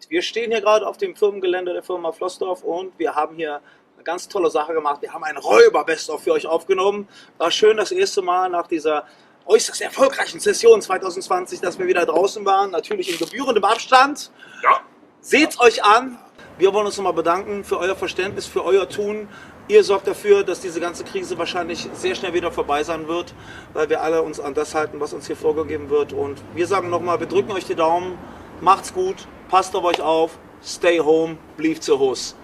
Wir stehen hier gerade auf dem Firmengelände der Firma Flossdorf und wir haben hier eine ganz tolle Sache gemacht. Wir haben einen Räuber-Best-of für euch aufgenommen. War schön das erste Mal nach dieser äußerst erfolgreichen Session 2020, dass wir wieder draußen waren. Natürlich in gebührendem Abstand. Ja. Seht's euch an. Wir wollen uns nochmal bedanken für euer Verständnis, für euer Tun. Ihr sorgt dafür, dass diese ganze Krise wahrscheinlich sehr schnell wieder vorbei sein wird, weil wir alle uns an das halten, was uns hier vorgegeben wird. Und wir sagen nochmal, wir drücken euch die Daumen. Macht's gut, passt auf euch auf, stay home, bleibt zu Hause.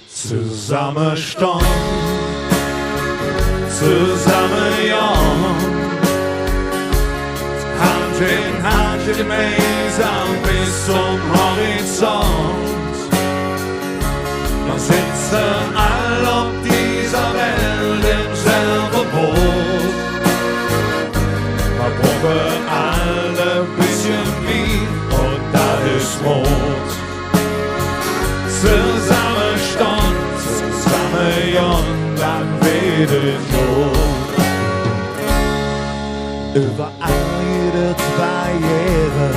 Zusammen Sturm, zusammen Jahr, Hand in Hand gemeinsam bis zum Horizont. Wir sitzen all auf dieser Welt im selben Boot. Wir brauchen alle ein bisschen Wein und das ist Rot. Zusammen Sturm, zusammen Jahr, dann wieder Not. Überall jede Barriere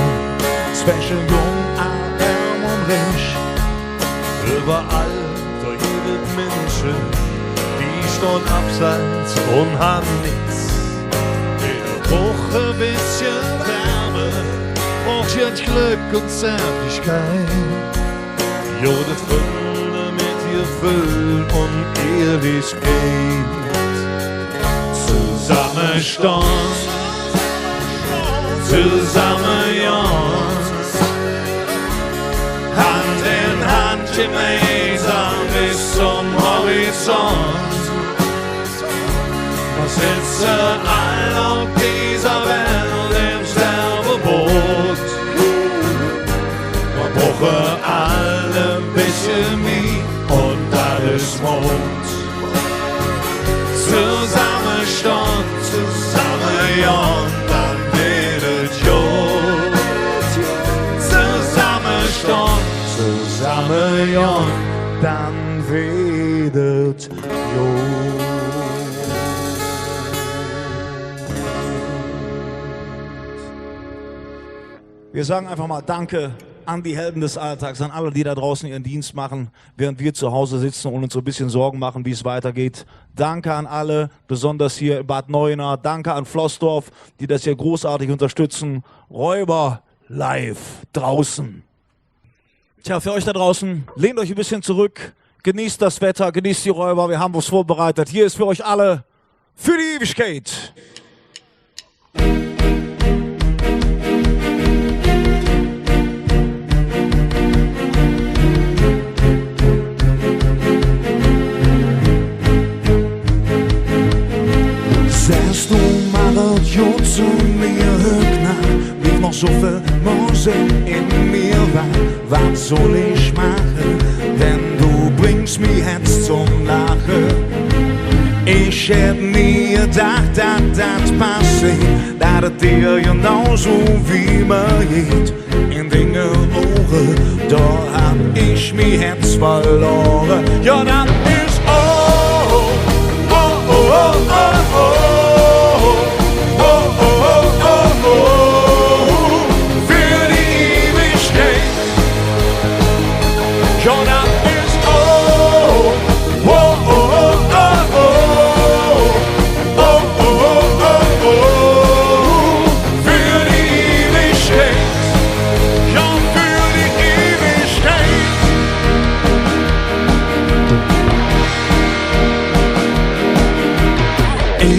zwischen jung, arm und reich. Überall durch jede Menschen, die stehen abseits und haben nichts. Jeder braucht ein bisschen Wärme, braucht jetzt Glück und Zärtlichkeit. Jo, das Wunder mit ihr Füll und Ehrlichkeit. Zusammen stehen, zusammen Jahr, Hand in Hand gemeinsam bis zum Horizont. Wir sitzen all auf dieser Welt im selben Boot. Wir brauchen alle ein bisschen mehr und alles Mut. Zusammen stehen, zusammen ja, dann wird Jod. Zusammen stehen, zusammen ja, dann wird Jod. Wir sagen einfach mal Danke an die Helden des Alltags, an alle, die da draußen ihren Dienst machen, während wir zu Hause sitzen und uns so ein bisschen Sorgen machen, wie es weitergeht. Danke an alle, besonders hier in Bad Neuenahr. Danke an Flossdorf, die das hier großartig unterstützen. Räuber live draußen. Tja, für euch da draußen, lehnt euch ein bisschen zurück, genießt das Wetter, genießt die Räuber, wir haben was vorbereitet. Hier ist für euch alle, für die Ewigkeit. Sagst du mal jo zu mir, Högner, blieb noch so viel Musik in mir, was soll ich machen, denn du bringst mich jetzt zum Lachen. Ich hätt nie gedacht, dass das passiert, dass es dir genauso wie mir geht. In deine Ohren, da hab ich mich jetzt verloren. Ja, das ist oh, oh, oh, oh, oh, oh.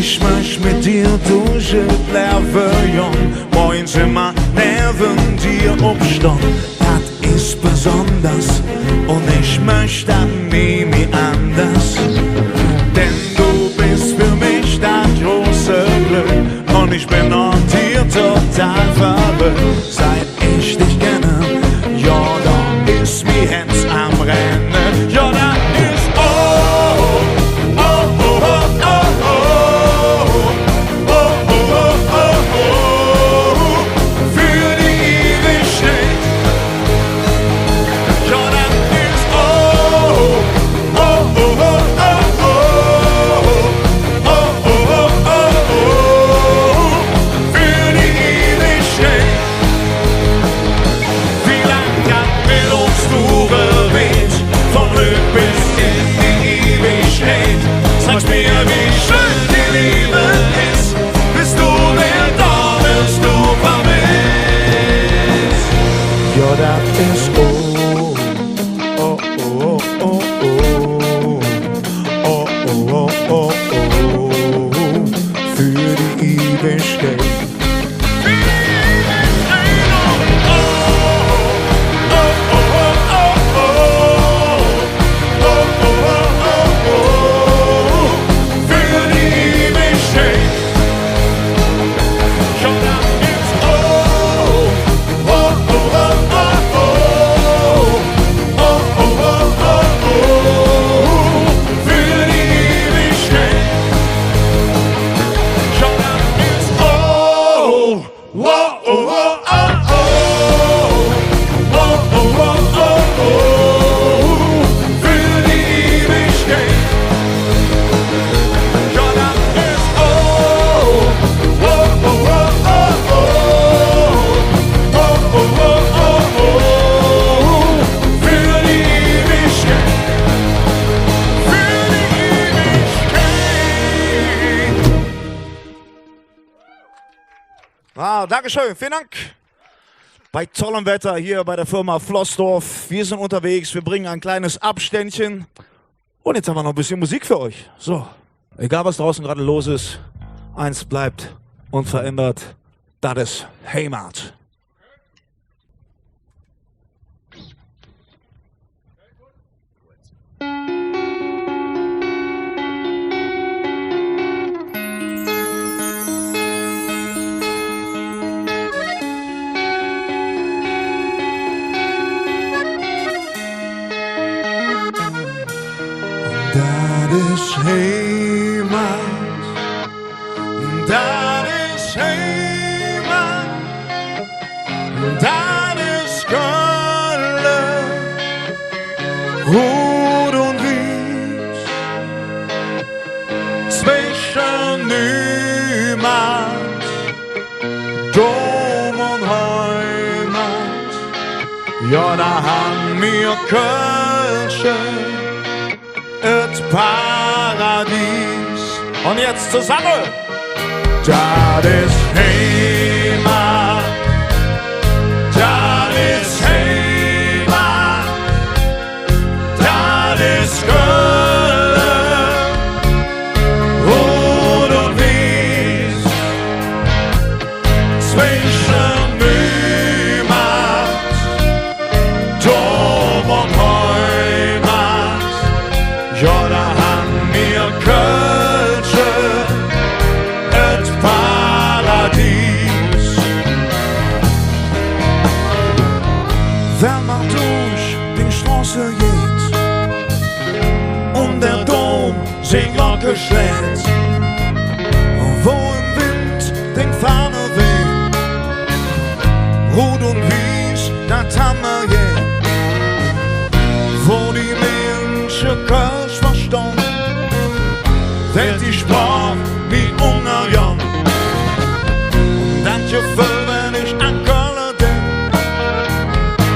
Ich möcht mit dir durch das Leben, jung, morgens immer neben dir aufstehen. Das ist besonders und ich möchte das nie mehr anders. Denn du bist für mich das große Glück und ich bin an dir total verrückt. Seit ich dich kenne, ja, da ist mir Herz am Rennen. Ja, da ist oh, oh, oh, oh, oh, oh. Dankeschön, vielen Dank. Bei tollem Wetter hier bei der Firma Flossdorf. Wir sind unterwegs, wir bringen ein kleines Abständchen. Und jetzt haben wir noch ein bisschen Musik für euch. So, egal was draußen gerade los ist, eins bleibt unverändert. Das ist Heimat. Dat is Heimat, dat is Heimat, dat is Köln, Rot und Wies, zwischen Niemand, Dom und Heimat, ja da haben wir Köln. Het Paradies. Und jetzt zusammen. Dat is Heimat. Dat is Heimat. Dat is Köln. Rot und Wies. Zwischen Niemand, Dom und Heimat. Ja, da haben wir Kölsche, et Paradies. Wenn man durch die Straße geht und der Dom sich Glocke schlägt, wo im Wind den Fahne weht, Rot und Wies, das haben wir je, wo die Menschen Kölsch verstanden, wird die Sprache wie Ungarn. Und dann Gefühl, wenn ich an Köln denk,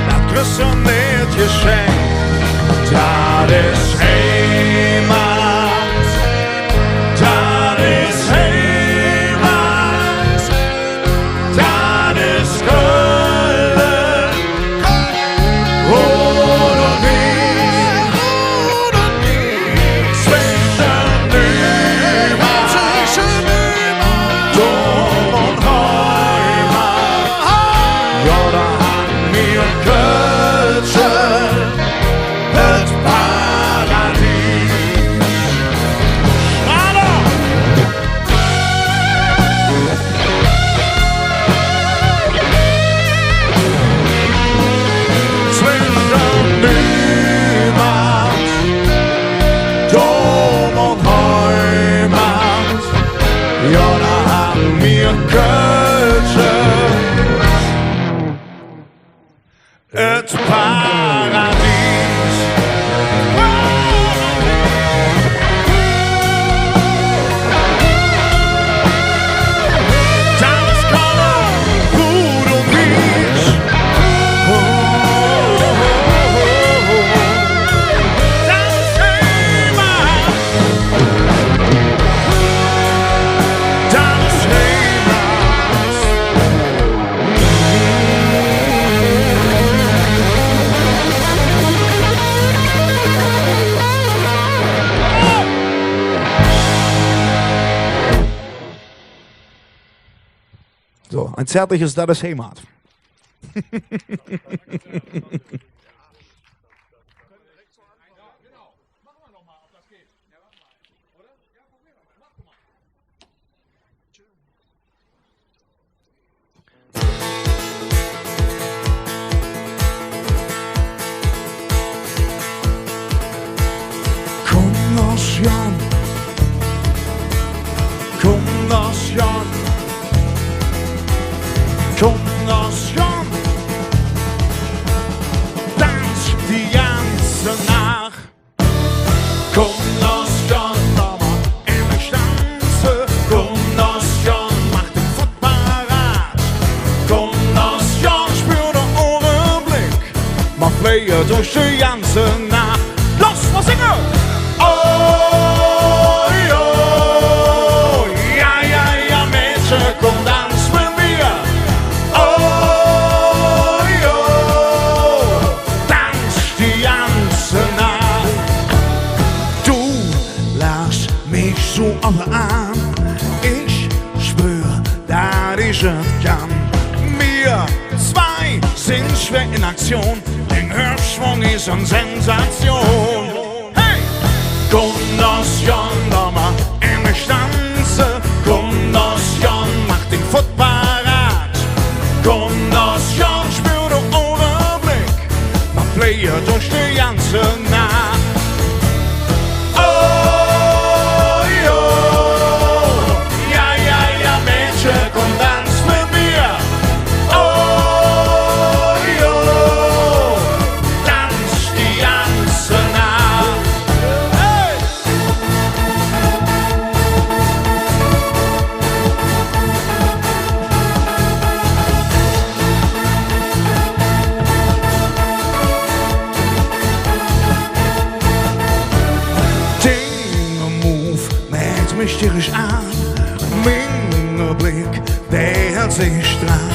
das kriegst du nicht geschenkt. Das ist Heimat, das ist Heimat, das ist Köln, Rot und Wies, zwischen Niemand, Dom und Heimat. Ja, da haben wir Kölsche, het Paradies. Schrader! Zwischen Niemand, Dom und Heimat. Ja, da haben wir Kölsche, het Paradies. Dat is Köln, Rot und Wies. Dat is Heimat. Dat is Heimat. So, ein zärtliches Das ist Heimat. Kom aus Jan, kom aus Jan, kom aus Jan. Dans die ganze Nacht. Kom aus Jan, Mama, in der Stanze. Kom aus Jan, mach den Fuß parat. Kom aus Jan, spür den Ohrenblick. Mach Flyer durch die ganze Nacht. Los, was singen! Oh, oh, ja, ja, ja, Mädchen, komm, tanz mit mir. in Aktion, den Hüftschwung ist eine Sensation. Hey! Kom nos Jon, laat maar in me stansen. Kom nos Jon, mach den Foot parat. Kom nos Jon, spür den Overblick. Man player durch die ganze Nacht. Oh, jo, ja, ja, ja, Mädchen, komm dans mit mir. Oh, jo, dans die ganze Nacht. Hey! Dinge move, mäht mich tierisch an. Mein Blick, der hält sich dran.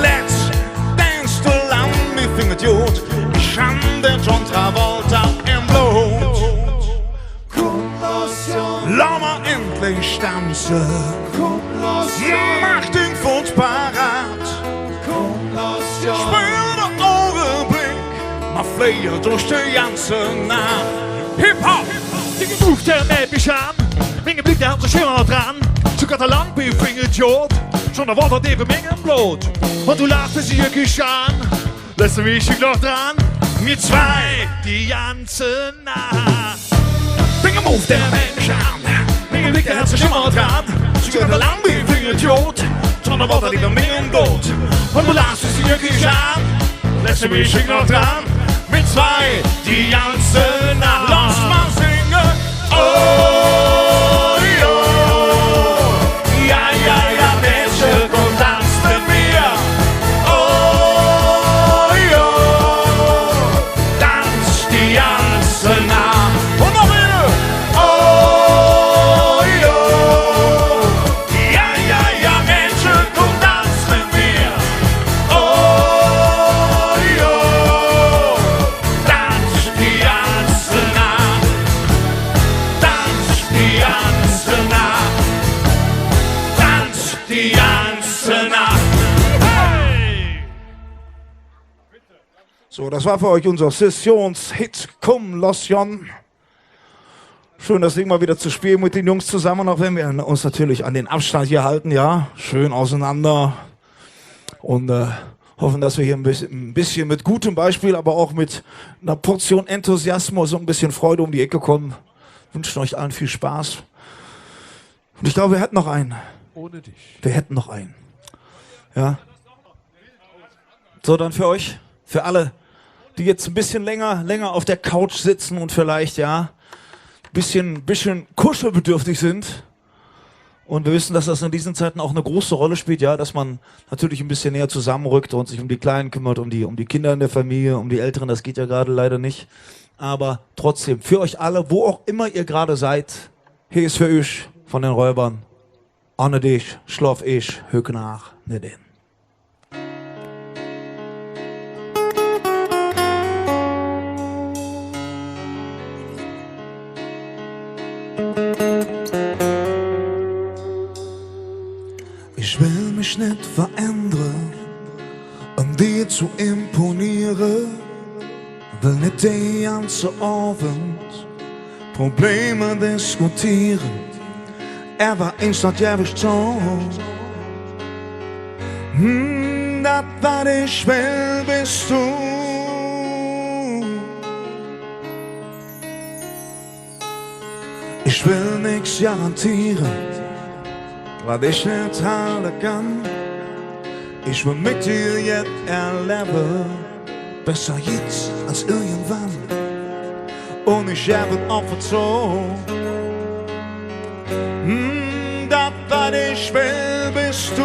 Let's dance to Land, mir findet gut. Ich han den John Travolta im Blut. Lass mal endlich tanzen. Mach den Fuß parat. Spür den Augenblick. Man fliegt durch die ganze Nacht. Hip-Hop! Die Move, der mäht mich an. Mein Blick, der hat sich immer noch dran. Zu Katalan, wie findet Jod. Schon der Wort eben Menge Blut. Und du lachst es wirklich an. Lässt du mich noch dran? Wir zwei, die ganze Nacht. Finger Move, der Mensch an. Mein Blick, der hat sich immer noch dran. Zu Katalan, wie findet Jod. Schon der Wort eben Menge Blut. Und du lachst es wirklich an. Lässt du mich noch dran? Mit zwei, die ganze Nacht. Lass mal singen. Oh, jo. Ja, ja, ja, Mädchen, komm, tanz mit mir. Oh, jo. Tanz die ganze Nacht. Und noch wieder. Oh, jo. Ja, ja, ja, Mädchen, komm, tanz mit mir. Oh, jo. Tanz die ganze Nacht. Tanz die ganze Nacht. Tanz die ganze Nacht. So, das war für euch unser Sessionshit. Komm, los Jon. Schön, das Ding mal wieder zu spielen mit den Jungs zusammen, auch wenn wir uns natürlich an den Abstand hier halten, ja. Schön auseinander. Und hoffen, dass wir hier ein bisschen mit gutem Beispiel, aber auch mit einer Portion Enthusiasmus und ein bisschen Freude um die Ecke kommen. Wünschen euch allen viel Spaß. Und ich glaube, wir hätten noch einen. Ohne dich. Wir hätten noch einen. Ja. So, dann für euch, für alle, die jetzt ein bisschen länger auf der Couch sitzen und vielleicht, ja, bisschen kuschelbedürftig sind. Und wir wissen, dass das in diesen Zeiten auch eine große Rolle spielt, ja, dass man natürlich ein bisschen näher zusammenrückt und sich um die Kleinen kümmert, um die Kinder in der Familie, um die Älteren, das geht ja gerade leider nicht. Aber trotzdem, für euch alle, wo auch immer ihr gerade seid, hier ist für euch von den Räubern. Ohne dich schlaf ich, hück nach, nicht in. Ich will mich nicht verändern, um dir zu imponieren. Will nicht den ganzen Abend Probleme diskutieren. War eens dat jij bestond. Dat wat ich will bist du. Ich will nichts garantieren, was ich nicht halten kann. Ich will mit dir jetzt erleben, besser jetzt als irgendwann. Und ich habe es auch verzogen. Das, was ich will, bist du.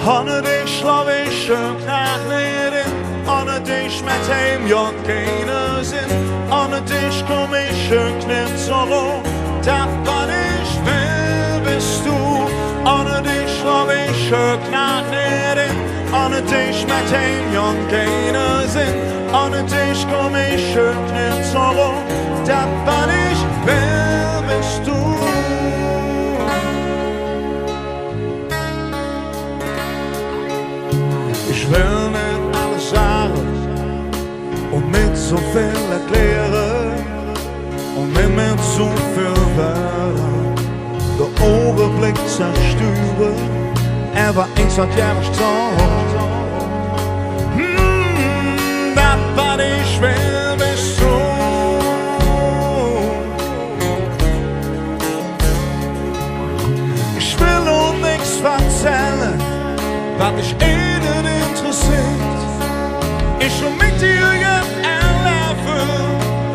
Ohne dich schlaf ich nach nicht in. Ohne dich mit heim ja keinen Sinn. Ohne dich komm ich nicht zurück. Das, was ich will, bist du. Ohne dich schlaf ich nach nicht in. Ohne dich mit heim ja keinen Sinn. Ohne dich komm ich nicht zurück. Das, was ich will, bist du. Ich will nicht alles sagen und mit so viel erklären und nicht mit so viel Wörtern der Augenblick zerstören. Aber eins hat ja nicht gesagt, das was ich will bist du. Ich will und nichts erzählen, was dich nicht interessiert. Ich will mit dir jetzt erleben,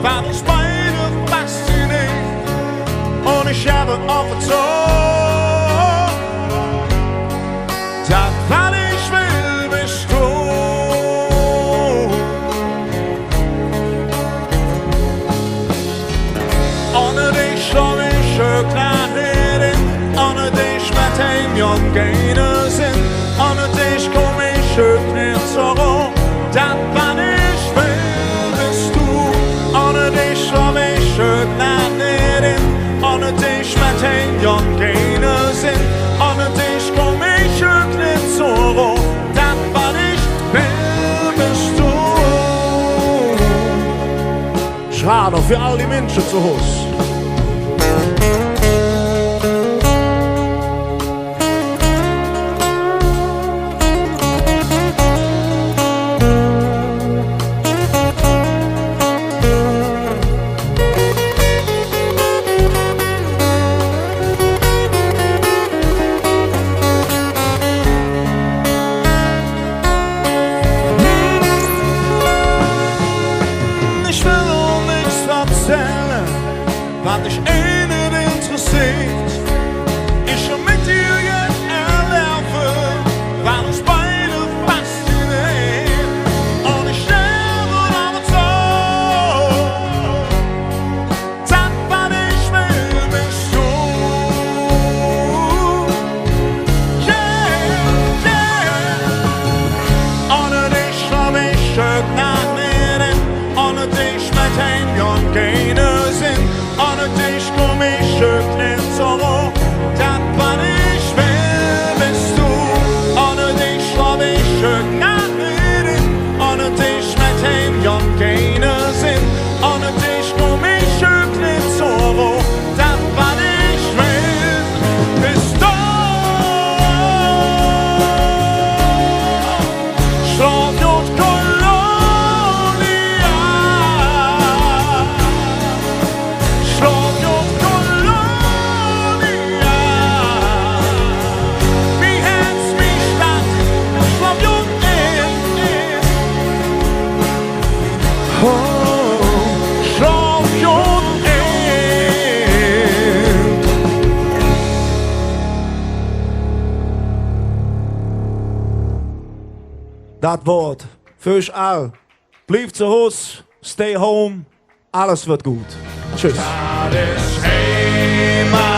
was uns beide fasziniert. Und ich habe offen so, das was ich will bist du. Ohne dich schlau ich klar nicht hin, ohne dich mit dem Jungen gehen sind, ohne dich komm ich nicht zurück. Das was ich will bist du, ohne dich schlau ich klar nicht hin, ohne dich mit dem Jungen gehen sind, ohne dich komm ich nicht zurück. Das was ich will bist du. Schade für all die Menschen zu Hause. Ich will auch nichts erzählen, was dich nicht interessiert. Ich will mit dir jetzt erleben, was uns beide fasziniert. Und ich sterbe damit so, das was ich will bist du. Yeah, yeah. Ohne dich glaub ich nach mir hin, ohne dich mit dem Jungen gehen sind, ohne dich komm ich nicht zurück. Das was ich will bist du, ohne dich glaub ich nach mir hin, ohne dich mit dem Jungen gehen sind, ohne dich komm ich nicht zurück. Das was ich will bist du. Slavjot Kolonia, Slavjot Kolonia, wie Herz, wie Stadt, Slavjot oh, Slavjot Das Wort für euch all. Bleibt zu Hause, stay home, alles wird gut. Tschüss. Das ist Heimat.